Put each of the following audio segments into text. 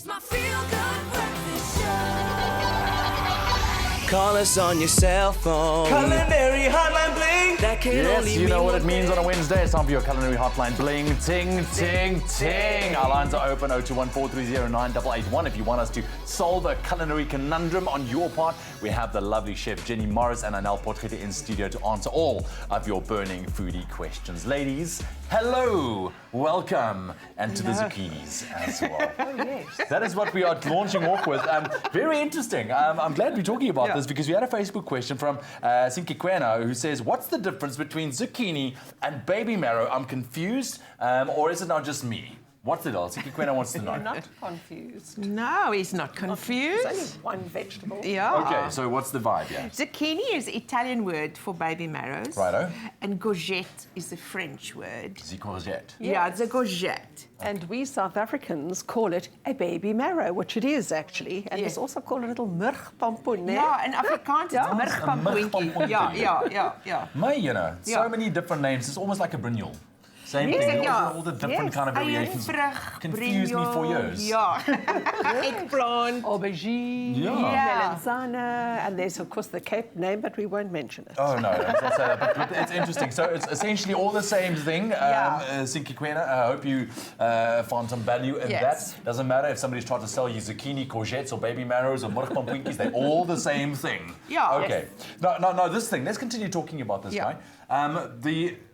my feel-good breakfast show. Call us on your cell phone. Culinary Hotline Bling. That can only Yes, you know mean what it one means thing. on a Wednesday. It's time for your Culinary Hotline Bling. Ting, ting, ting. Our lines are open, 021-430-9881. If you want us to solve a culinary conundrum on your part, we have the lovely chef Jenny Morris and Anel Potgieter in studio to answer all of your burning foodie questions. Ladies, hello, welcome, and to the zucchinis as well. Oh, yes. That is what we are launching off with. Very interesting. I'm glad we're talking about this because we had a Facebook question from Sinki Kwena who says, what's the difference between zucchini and baby marrow? I'm confused, or is it not just me? What's it all? Sinki Kwena wants to know. You're not confused. No, he's not confused. It's only one vegetable. Yeah. Okay, so what's the vibe? Yeah. Zucchini is Italian word for baby marrows. Righto. And courgette is the French word. The courgette. Yeah, it's a courgette. And we South Africans call it a baby marrow, which it is actually. And it's also called a little murgpampoen. Yeah, in Afrikaans it's murgpampoentjie. murgpampoentjie. Yeah. May, you know, so Yeah. many different names. It's almost like a brignoule. Same Yes, thing, yeah. all the different kind of variations. Eiervrug, Confused me for years. Yeah. Eggplant. Aubergine, Yeah. melanzana, and there's of course the Cape name, but we won't mention it. Oh no, let's not say that, but it's interesting. So it's essentially all the same thing. Sinki Kwena, I hope you found some value in Yes. that. Doesn't matter if somebody's trying to sell you zucchini, courgettes, or baby marrows, or murgpampoentjies, they're all the same thing. Yeah. Okay. No, this thing. Let's continue talking about this Yeah. guy.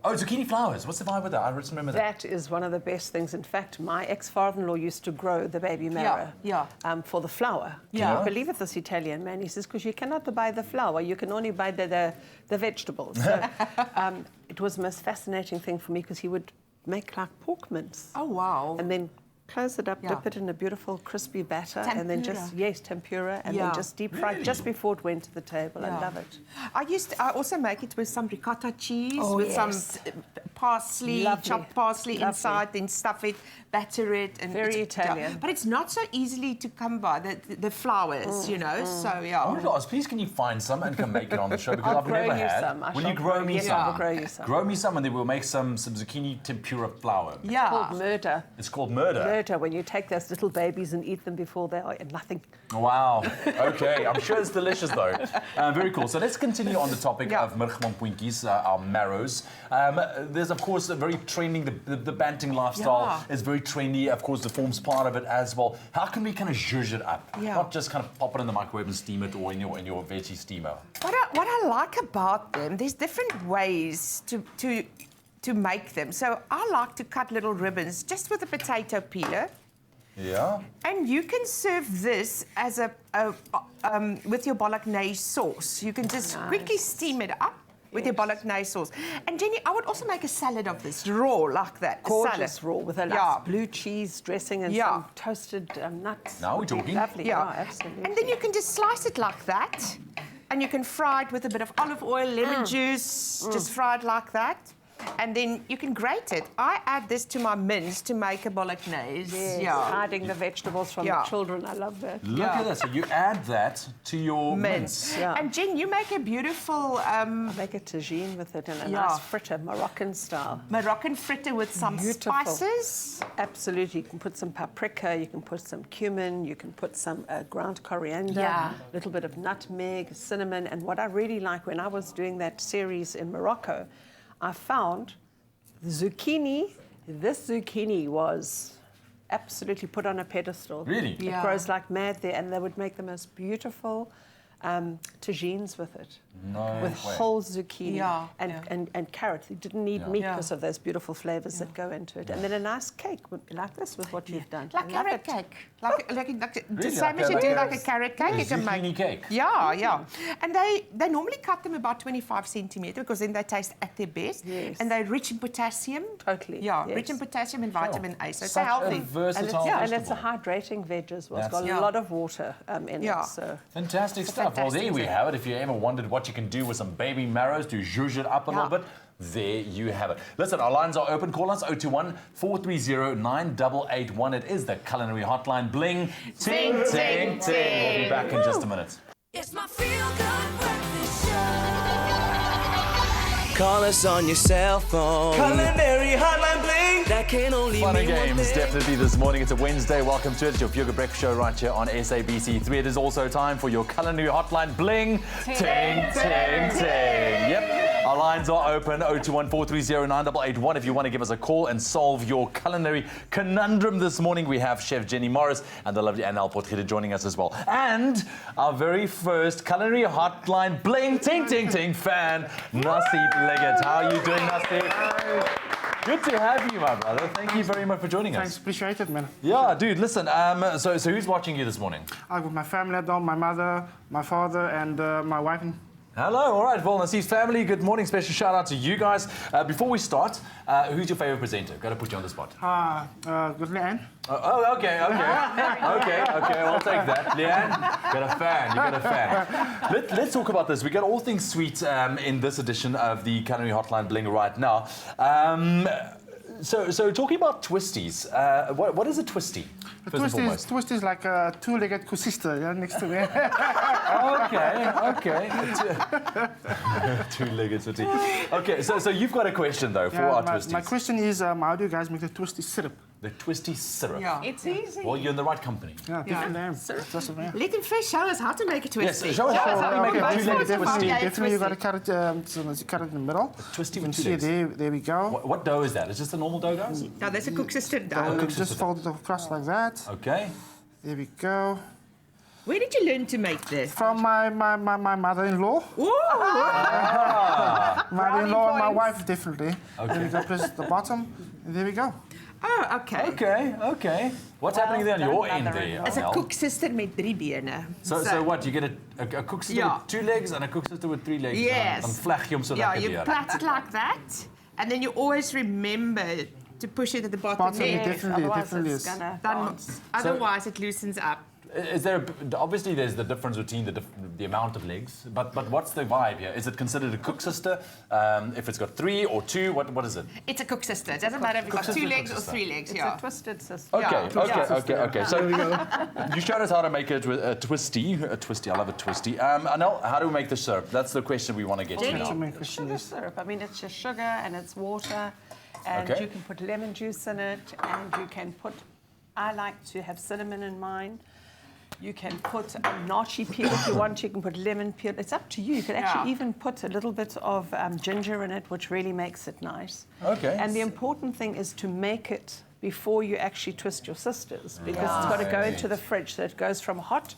Zucchini flowers. What's the vibe with that? I just remember that. That is one of the best things. In fact, my ex-father-in-law used to grow the baby marrow for the flour. Yeah. Can you believe it, this Italian man? He says, because you cannot buy the flour, you can only buy the vegetables. So it was the most fascinating thing for me because he would make like pork mince. Oh, wow. And then close it up, Yeah. dip it in a beautiful crispy batter, and then just, tempura, and Yeah. then just deep fry it just before it went to the table. Yeah. I love it. I also make it with some ricotta cheese, Oh, with yes. some parsley, Lovely. chopped parsley Lovely. inside, then stuff it, batter it. And Very it's- Italian. But it's not so easily to come by, the flours, you know, so yeah. I wanted to ask, please can you find some and come make it on the show because I'll I've grow never you had. some. Will you grow me yes, some? I'll grow you some. Grow me some and then we'll make some zucchini tempura flour. Yeah. Called murder. It's called murder. Murder, when you take those little babies and eat them before they are nothing. Wow. Okay. I'm sure it's delicious though. Very cool. So let's continue on the topic Yeah. of murgpampoentjies, our marrows. There's of course a very trending. The banting lifestyle is very trendy. Of course, it forms part of it as well. How can we kind of zhuzh it up? Yeah. Not just kind of pop it in the microwave and steam it, or in your veggie steamer. What I like about them, there's different ways to make them. So I like to cut little ribbons just with a potato peeler. Yeah. And you can serve this as with your bolognese sauce. You can just quickly steam it up with your bolognese sauce. And Jenny, I would also make a salad of this, raw like that. a Gorgeous salad. raw with a Yeah. blue cheese dressing and Yeah. some toasted nuts. Now we're Would be talking. Lovely. Yeah. Oh, absolutely. And then you can just slice it like that. And you can fry it with a bit of olive oil, lemon juice, just fry it like that. And then you can grate it. I add this to my mince to make a bolognese. Yes, Yeah. hiding the vegetables from Yeah. the children. I love that. Look at that. So you add that to your Mince. Yeah. And Jen, you make a beautiful Make a tagine with it and a Yeah. nice fritter, Moroccan style. Moroccan fritter with some Beautiful. spices. Absolutely. You can put some paprika, you can put some cumin, you can put some ground coriander, Yeah. a little bit of nutmeg, cinnamon. And what I really like when I was doing that series in Morocco, I found zucchini. This zucchini was absolutely put on a pedestal. Really? Yeah. It grows like mad there, and they would make the most beautiful tagines with it. No With way. whole zucchini Yeah, and carrots. You didn't need meat Yeah. because of those beautiful flavors that go into it. And then a nice cake would be like this with what you've done. Like I love carrot it. cake. Like the Really? same Like as you a- do like like a- a carrot cake. a You can zucchini make cake. Yeah. And they normally cut them about 25 centimetres because then they taste at their best. Yes. And they're rich in potassium. Totally, Yeah, yes. rich in potassium and vitamin A. So it's Such healthy. a versatile And it's a vegetable. hydrating veg as well. It's That's- got a Yeah. lot of water in Yeah. it. So Fantastic stuff. Well, there fantastic we thing. have it. If you ever wondered what you can do with some baby marrows to zhuzh it up a little bit, there you have it. Listen, our lines are open. Call us 021-430-9881. It is the Culinary Hotline. Bling, ting, ting, ting. We'll be back in just a minute. It's my feel-good breakfast show. Call us on your cell phone. Culinary Hotline Bling. that can only Fun and mean one games, thing. definitely this morning. It's a Wednesday. Welcome to it. It's your Feel Good Breakfast Show right here on SABC3. It is also time for your culinary hotline bling. Ting, ting, ting. Yep. Our lines are open 021 430 9881 if you want to give us a call and solve your culinary conundrum this morning. We have Chef Jenny Morris and the lovely Anne Potgieter joining us as well. And our very first culinary hotline bling ting ting ting fan, Naseeb Leggett. How are you doing, Naseeb? Good to have you, my brother. Thank you very much for joining Thanks, us. appreciate it, man. Yeah, dude, listen, so who's watching you this morning? I've got my family at home, my mother, my father, and my wife. Hello, all right, well, Naseeb's family, good morning. Special shout out to you guys. Before we start, who's your favorite presenter? Got to put you on the spot. Good Leanne. Oh, okay, I'll take that. Leanne, you got a fan. Let's talk about this. We got all things sweet in this edition of the Culinary Hotline Bling right now. So talking about twisties, what is a twisty? Twist is like a two-legged sister, yeah, next to me. Okay. Two-legged twisty. Okay, so you've got a question though for our twisties. My question is, how do you guys make the twisty syrup? The twisty syrup. Yeah. It's easy. Well, you're in the right company. Yeah, different name. Just a name. Let him first show us how to make a twisty. Yes, show us how to make a Okay, two-legged twisty. definitely you got to cut it, cut it in the middle. Twisty You can with two see legs. there we go. What dough is that? Is just a normal dough, guys? No, that's a cook sister dough. Just fold it across like that. Okay. There we go. Where did you learn to make this? From my mother-in-law. Ooh. Mother-in-law and my points. wife, definitely. Okay. Then we go press the bottom. And there we go. Oh, okay. Okay. What's happening there on your end there? As a Arnel? cook sister met 3 bene. So what? You get a cook sister Yeah. with 2 legs and a cook sister with 3 legs. Yes. Dan vleg jy hom so Yeah, lekker you deur. plait it like that, and then you always remember to push it at the bottom. Bottom, there. definitely, otherwise definitely it's is. gonna Then, dance. otherwise, it loosens up. Is there obviously there's the difference between the amount of legs, but what's the vibe here? Is it considered a cook sister? If it's got 3 or 2, what is it? It's a cook sister. It doesn't matter if you've got sister, 2 cook legs or sister. 3 legs. It's Yeah. a twisted system. Okay, Yeah. okay. So you showed us how to make it with a twisty. I love a twisty. Anel, how do we make the syrup? That's the question we want to get to That's now. the main question Sugar is. syrup. I mean, it's just sugar and it's water, and Okay. you can put lemon juice in it, and you can put. I like to have cinnamon in mine. You can put a nachi peel if you want. You can put lemon peel. It's up to you. You can actually Yeah. even put a little bit of ginger in it, which really makes it nice. Okay. And the important thing is to make it before you actually twist your sisters, because it's got to go into the fridge, so it goes from hot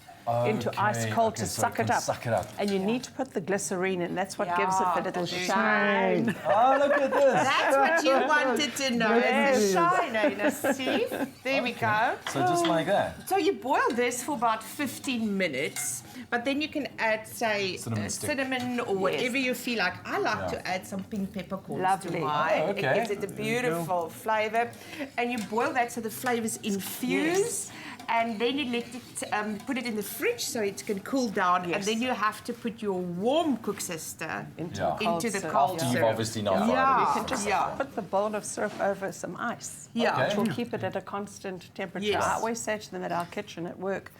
into ice Okay, cold okay, to so suck it it can up. suck it up. And you need to put the glycerine in. That's what gives it the little shine. Oh, look at this. That's what you wanted to know. It's the shine, eh, see? There we go. So just like that. So you boil this for about 15 minutes, but then you can add, say, Cinnamon stick. cinnamon or whatever you feel like. I like to add some pink peppercorns Lovely. to mine. Oh, okay. It gives it a beautiful flavour. And you boil that so the flavours infuse. And then you let it, put it in the fridge so it can cool down. And Yes. then you have to put your warm cook sister Into Yeah. the cold into the syrup. cold After you've syrup. obviously now Yeah. fried You it. can just Yeah. put the bowl of syrup over some ice, Yeah. which will keep it at a constant temperature. Yes. I always say to them at our kitchen at work,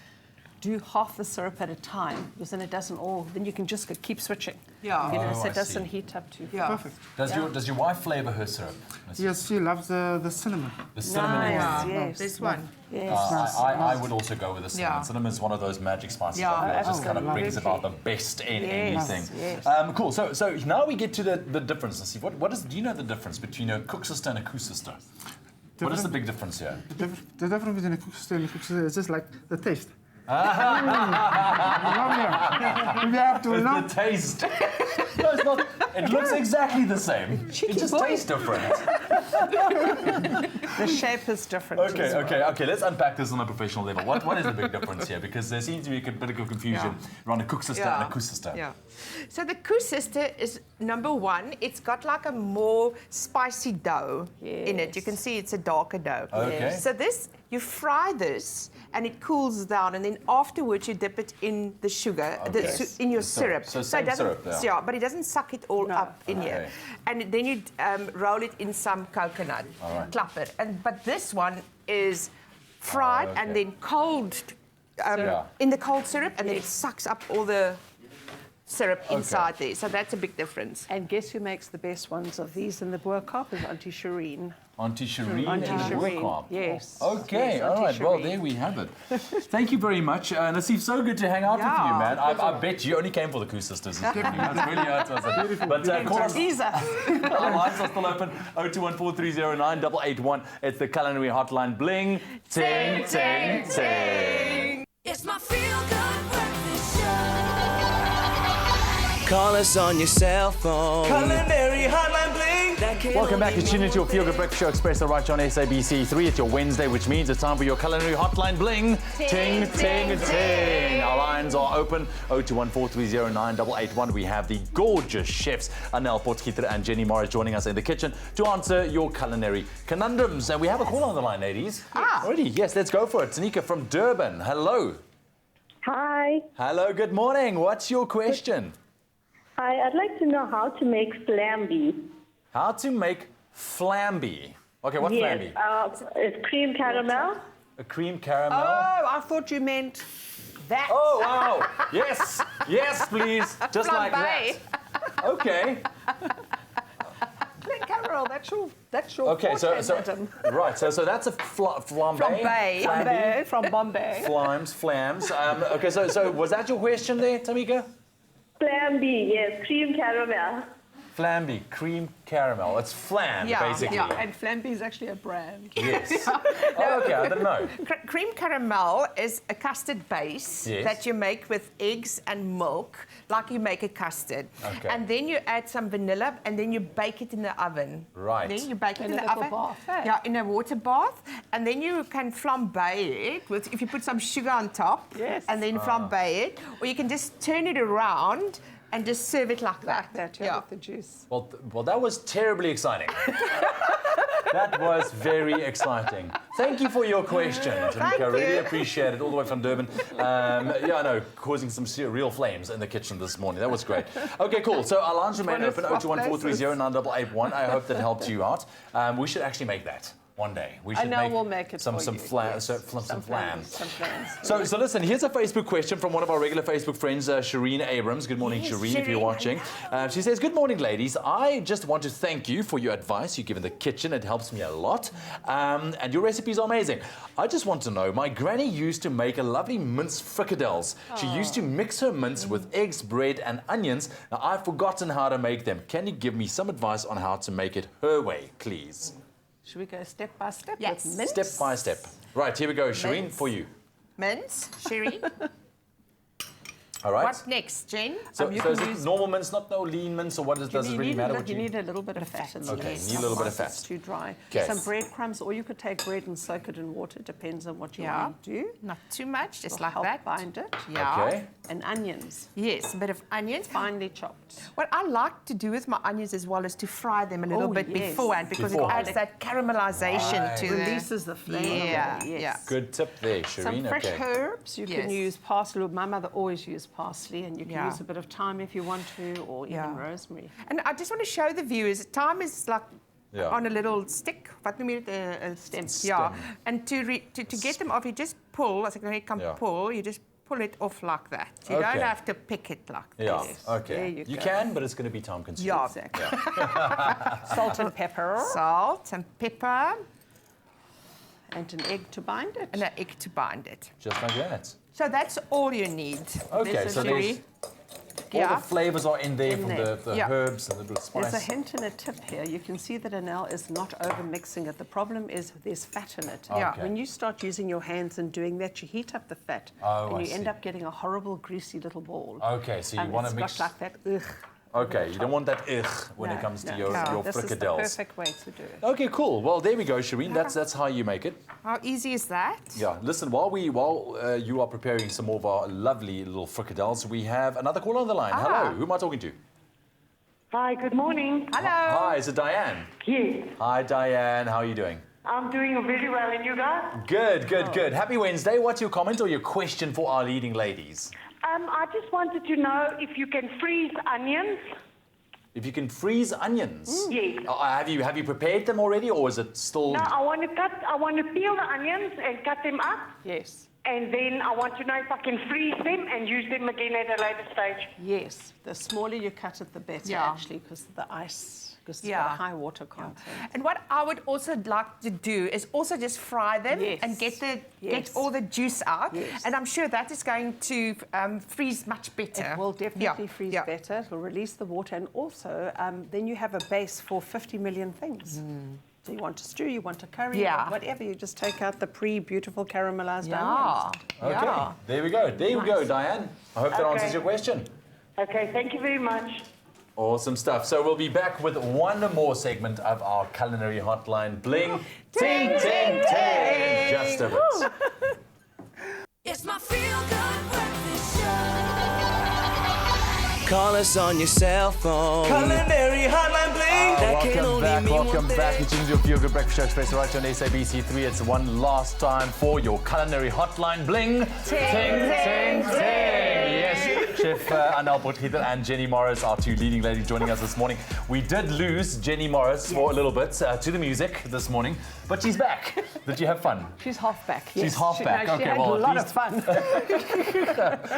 do half the syrup at a time, because then it doesn't all. Then you can just keep switching. Yeah. You know, Oh, so I it doesn't see. heat up too Yeah. Perfect. Does your wife flavour her syrup? Yes, she loves the cinnamon. The cinnamon in Nice, it. yes. This one. Yes. I would also go with the cinnamon. Yeah. Cinnamon is one of those magic spices Yeah. that just kind of Absolutely. brings about the best in Yes, anything. yes. Cool. So now we get to the difference. Let's see. Do you know the difference between a cook sister and a cook sister? What is the big difference here? The difference between a cook sister and a cook sister is just like the taste. We have to, you know. The taste. No, it's not. It looks exactly the same. It just boy. tastes different. The shape is different. as well. Okay. Let's unpack this on a professional level. What is the big difference here? Because there seems to be a bit of confusion around a cook sister and a cook sister. Yeah. So the cook sister is number 1. It's got like a more spicy dough in it. You can see it's a darker dough. Okay. So this, you fry this and it cools down, and then afterwards you dip it in the sugar, Okay. in your The syrup. syrup. So it same doesn't, syrup, yeah. but it doesn't suck it all up in here. Okay. And then you roll it in some coconut, right. clap it. But this one is fried okay. and then cold. Yeah. In the cold syrup, and then it sucks up all the syrup inside there. So that's a big difference. And guess who makes the best ones of these in the boerkaap is Auntie Shireen. Auntie Shireen Auntie in the Shireen, workshop. yes. Okay, Yes, all Auntie right. Well, Shireen. there we have it. Thank you very much. Naseef, so good to hang out with you, man. I bet you only came for the Koo sisters. That's really how it was. But call us. Teaser. Our lines are still open. 0214309881. It's the Culinary Hotline. Bling, ting, ting, ting. It's my feel-good breakfast show. Call us on your cell phone. Culinary Hotline Bling. That can Welcome back. only You're tuned mean into your one Feel Good thing. Breakfast Show Expresso right on SABC3. It's your Wednesday, which means it's time for your Culinary Hotline Bling. Ting, ting, ting. Our lines are open. 0214309881. We have the gorgeous chefs Anel Potgieter and Jenny Morris joining us in the kitchen to answer your culinary conundrums. And we have a call on the line, ladies. Already? Yes, let's go for it. Tanika from Durban. Hello. Hi. Hello, good morning. What's your question? Hi, I'd like to know how to make flamby. How to make flamby. Okay, what's flamby? Yes, it's cream caramel. A cream caramel. Oh, I thought you meant that. Oh, wow. Yes. Yes, please. Just like that. Okay. Cream caramel, that's your Okay, forte, so madam. right. So that's a flambe. Bombay, from Bombay. Flams. Okay, so was that your question there, Tamika? Flamby, yes, cream caramel. Flamby, cream caramel. It's flam, basically. Yeah, and Flamby is actually a brand. Yes. Oh, okay, I didn't know. Cream caramel is a custard base Yes. that you make with eggs and milk, like you make a custard. Okay. And then you add some vanilla, and then you bake it in the oven. Right. Then you bake it In in a the little oven. bath, eh? Yeah, in a water bath, and then you can flambe it with if you put some sugar on top. Yes. And then flambe it, or you can just turn it around and just serve it like that. With the juice. Well, that was terribly exciting. That was very exciting. Thank you for your question, Tamika. Really you. appreciate it, all the way from Durban. Yeah, I know, causing some real flames in the kitchen this morning. That was great. Okay, cool. So our lines remain One of open, our 0214309881. I hope that helped you out. We should actually make that one day. We should we'll make it some for some you, flam, yes. some flam. Some flams. So listen, here's a Facebook question from one of our regular Facebook friends, Shireen Abrams. Good morning, Shireen, if you're Shireen, watching. She says, good morning, ladies. I just want to thank you for your advice you give in the kitchen. It helps me a lot. And your recipes are amazing. I just want to know, my granny used to make a lovely mince fricadelles. She used to mix her mince with eggs, bread, and onions. Now, I've forgotten how to make them. Can you give me some advice on how to make it her way, please? Should we go step by step? Yes. With mince? Step by step. Right, here we go, Shireen, Mince. for you. Mince, sherry. All right? What next, Jen? So, you so can is it use- normal mince, not no lean mince, or what does it really matter? What You need a little bit of fat in there. Okay, you need a little bit of Otherwise fat. It's too dry. Okay. Some breadcrumbs, or you could take bread and soak it in water. Depends on what you Yeah. want to do. Not too much, just It'll like help that. bind it. Yeah. Okay. And onions, Yes, a bit of onions. finely chopped. What I like to do with my onions as well is to fry them a little Oh, bit yes. beforehand because Beforehand. it adds that caramelization Right. to Releases the flame. Yeah, Yes. yeah. Good tip there, Some Shireen. fresh Okay. herbs. You can Yes. use parsley. My mother always used parsley, and you can Yeah. use a bit of thyme if you want to, or Yeah. even rosemary. And I just want to show the viewers, thyme is like Yeah. on a little stick. Wat noem jy dit? A stem. Yeah. And to get them off, you just pull. As ek nou net kan Yeah. pull, you just pull it off like that. You Okay. don't have to pick it like Yeah, this. okay. There you go. can, but it's going to be time consuming. Yeah. Exactly. Salt and pepper, Salt and pepper and an egg to bind it. and an egg to bind it. Just like that. So that's all you need. Okay, There's so a there's, all Yeah. the flavors are in there In from there. the Yeah. herbs and the little spice. There's a hint and a tip here. You can see that Anel is not over mixing it. The problem is there's fat in it. Yeah. Okay. When you start using your hands and doing that, you heat up the fat, Oh, and I you end see. up getting a horrible, greasy little ball. Okay, so you And want it's to mix. got like that. Ugh. Okay, you don't want that when it No, comes to no. your This is the fricadelles. perfect way to do it. Okay, cool. Well, there we go, Shireen. That's how you make it. How easy is that? Yeah. Listen, while you are preparing some more of our lovely little fricadelles, we have another caller on the line. Hello. Who am I talking to? Hi, good morning. Hello. Hi, is it Diane? Yes, Hi, Diane. How are you doing? I'm doing very well, and you guys? Good, good, good. Happy Wednesday. What's your comment or your question for our leading ladies? I just wanted to know if you can freeze onions. If you can freeze onions. Yes. Have you prepared them already, or is it still? No, I want to peel the onions and cut them up, Yes. and then I want to know if I can freeze them and use them again at a later stage. Yes. The smaller you cut it, the better, Yeah. actually, because the ice because it's got a high water content. And what I would also like to do is also just fry them and get all the juice out. Yes. And I'm sure that is going to freeze much better. It will definitely freeze better. It will release the water, and also then you have a base for 50 million things. So you want a stew, you want a curry, whatever. You just take out the beautiful caramelized onions. Okay, there we go. There you go, Diane. I hope that answers your question. Okay, thank you very much. Awesome stuff. So we'll be back with one more segment of our culinary hotline bling. Ting, ting, ting. Just a bit. It's my feel-good breakfast show. Call us on your cell phone. Culinary Hotline Bling. That can Welcome only back, mean one welcome back. thing. It's Jim's Your Feel Good Breakfast Show Expresso right on SABC3. It's one last time for your culinary hotline bling. Ting, ting, ting. Yes, Chef Anel Potgieter and Jenny Morris, our two leading ladies joining us this morning. We did lose Jenny Morris for a little bit to the music this morning, but she's back. Did you have fun? She's half back. She's Yes. half back. No, Okay, she had well, a at lot least- of fun.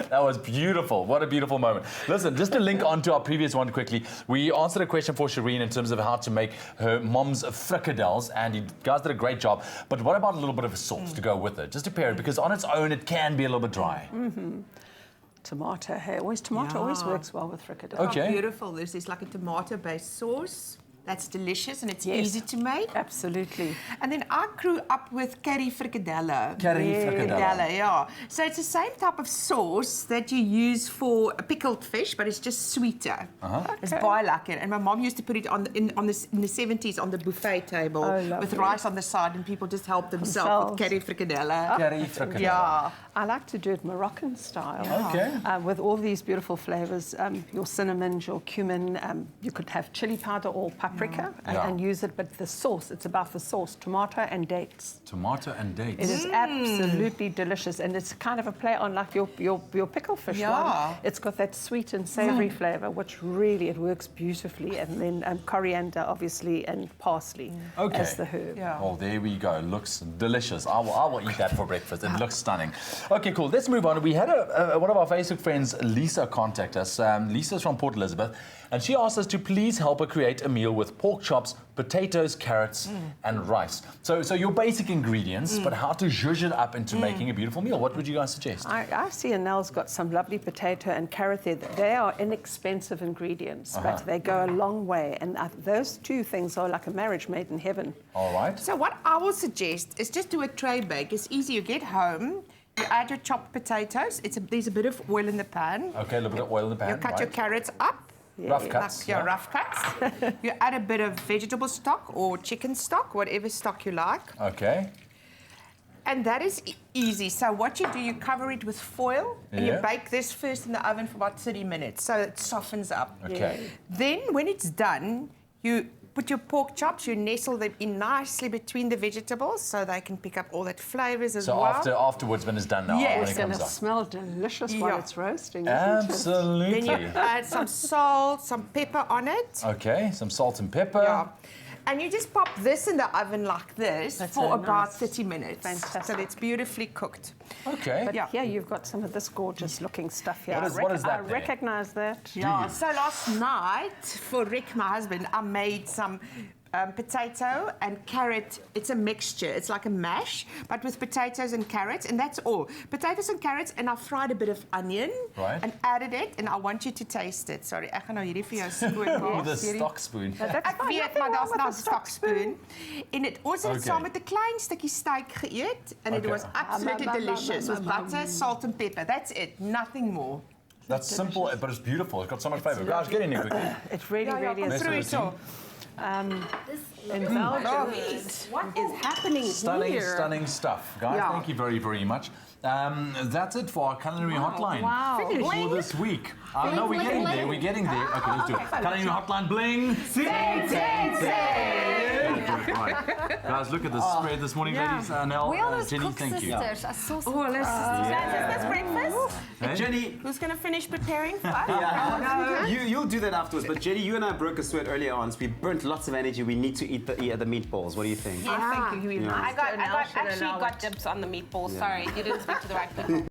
That was beautiful. What a beautiful moment. Listen, just to link on to our previous one quickly, we answered a question for Shireen in terms of how to make her mom's frikadelles, and you guys did a great job. But what about a little bit of a sauce to go with it, just to pair it? Because on its own, it can be a little bit dry. Tomato, tomato always works well with fricadelle. Okay. Oh, beautiful. This is like a tomato-based sauce. That's delicious and it's Yes. easy to make. Absolutely. And then I grew up with curry frikadelle. Curry frikadelle. Yeah. So it's the same type of sauce that you use for a pickled fish, but it's just sweeter. It's baie lekker. And my mom used to put it in the 70s on the buffet table with lovely. rice on the side, and people just helped themselves with curry frikadelle. Curry frikadelle. Yeah. I like to do it Moroccan style. Okay. With all these beautiful flavors, your cinnamon, your cumin, you could have chili powder or paprika and use it, but the sauce, it's about the sauce, tomato and dates. Tomato and dates. It is absolutely delicious, and it's kind of a play on like your pickle fish one. It's got that sweet and savoury flavour, which really, it works beautifully, and then coriander, obviously, and parsley as the herb. Yeah. Oh, there we go. Looks delicious. I will eat that for breakfast. It looks stunning. Okay, cool. Let's move on. We had one of our Facebook friends, Lisa, contact us. Lisa's from Port Elizabeth, and she asked us to please help her create a meal with pork chops, potatoes, carrots, and rice. So your basic ingredients, but how to zhuzh it up into making a beautiful meal. What would you guys suggest? I see Anel's got some lovely potato and carrot there. They are inexpensive ingredients, but they go a long way. And those two things are like a marriage made in heaven. All right. So what I will suggest is just do a tray bake. It's easy. You get home, you add your chopped potatoes. There's a bit of oil in the pan. Okay, a little bit of oil in the pan. You cut your carrots up. Rough cuts. Like, rough cuts. You add a bit of vegetable stock or chicken stock, whatever stock you like. Okay. And that is easy. So what you do, you cover it with foil and you Yeah. bake this first in the oven for about 30 minutes so it softens up. Okay. Then when it's done, you put your pork chops, you nestle them in nicely between the vegetables so they can pick up all that flavours as So well. afterwards, when it's done now, Yes. when It's it going comes to up. smell delicious while it's roasting, isn't Absolutely. Then you add some salt, some pepper on it. Okay, some salt and pepper. Yeah. And you just pop this in the oven like this That's for so about nice. 30 minutes. Fantastic. So it's beautifully cooked. Okay. But Yeah. here you've got some of this gorgeous looking stuff here. What is that I there? recognize that. Yeah. So last night, for Rick, my husband, I made some potato and carrot. It's a mixture. It's like a mash, but with potatoes and carrots, and that's all. Potatoes and carrots, and I fried a bit of onion Right. and added it, and I want you to taste it. Sorry, ek gaan nou hierdie vir jou spoon maak. With a hierdie. stock spoon. Ek weet, maar daar's nou 'n stokspoon. En ons het dit Okay. saam met 'n klein stukkie steak geëet, and it Okay. was absolutely delicious with butter, salt and pepper. That's it, nothing more. That's simple, but it's beautiful. It's got so much flavour. Guys, get in here quickly. It really, really kom is. through Let's so. In Belgium, what is happening here? Stunning stuff. Guys, Yeah. thank you very, very much. That's it for our culinary hotline for this week. No, we're getting there. We're getting there. Okay, let's do it. Culinary hotline bling. Ting, ting, ting. Right. Guys, look at the spread this morning, ladies. Nell, Jenny, thank you. Oh, let's breakfast. Hey? Jenny, Who's going to finish preparing for us? no, you'll do that afterwards. But Jenny, you and I broke a sweat earlier on, so we burnt lots of energy. We need to eat the meatballs. What do you think? I think you I actually got dibs on the meatballs. Sorry, you didn't speak to the right people.